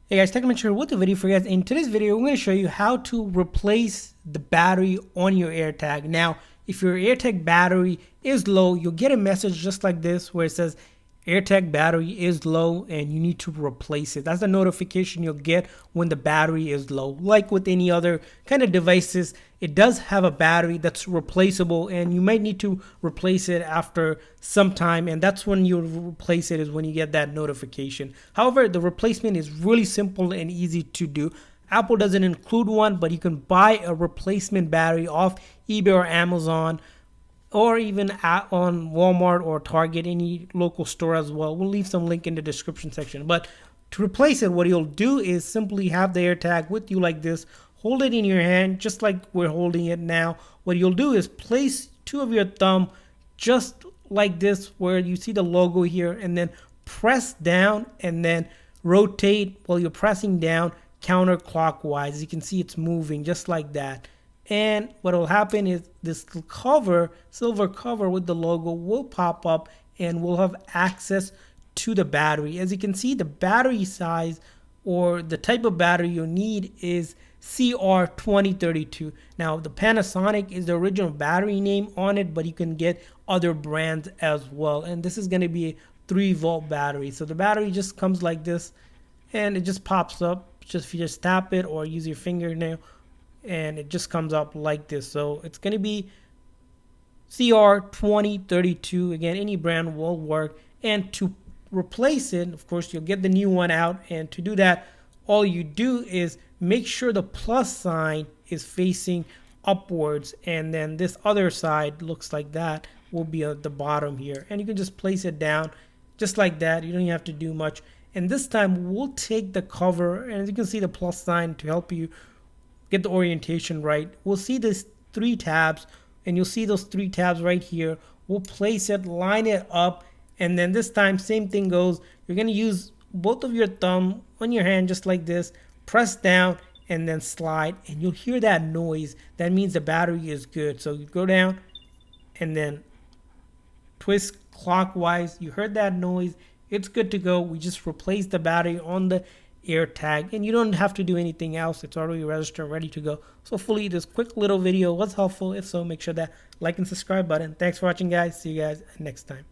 Hey guys, Techman here with the video for you guys. In today's video, I'm going to show you how to replace the battery on your AirTag. Now, if your AirTag battery is low, you'll get a message just like this where it says AirTag battery is low and you need to replace it. That's the notification you'll get when the battery is low. Like with any other kind of devices, it does have a battery that's replaceable and you might need to replace it after some time, and that's when you replace it, is when you get that notification. However, the replacement is really simple and easy to do. Apple doesn't include one, but you can buy a replacement battery off eBay or Amazon, or even on Walmart or Target, any local store as well. We'll leave some link in the description section. But to replace it, what you'll do is simply have the AirTag with you like this. Hold it in your hand just like we're holding it now. What you'll do is place two of your thumb just like this where you see the logo here, and then press down and then rotate while you're pressing down counterclockwise. As you can see, it's moving just like that. And what will happen is this cover, silver cover with the logo, will pop up and we'll have access to the battery. As you can see, the battery size or the type of battery you need is CR2032. Now, the Panasonic is the original battery name on it, but you can get other brands as well. And this is going to be a 3-volt battery. So the battery just comes like this and it just pops up. Just if you just tap it or use your fingernail, and it just comes up like this. So it's going to be CR2032. Again, any brand will work. And to replace it, of course, you'll get the new one out. And to do that, all you do is make sure the plus sign is facing upwards. And then this other side looks like that, will be at the bottom here. And you can just place it down just like that. You don't even have to do much. And this time we'll take the cover, and as you can see, the plus sign to help you get the orientation right. We'll see these 3 tabs, and you'll see those 3 tabs right here. We'll place it, line it up, and then this time same thing goes. You're going to use both of your thumb on your hand just like this, press down and then slide, and you'll hear that noise. That means the battery is good. So you go down and then twist clockwise. You heard that noise. It's good to go. We just replaced the battery on the AirTag, and you don't have to do anything else. It's already registered, ready to go. So hopefully this quick little video was helpful. If so, make sure that like and subscribe button. Thanks for watching, guys. See you guys next time.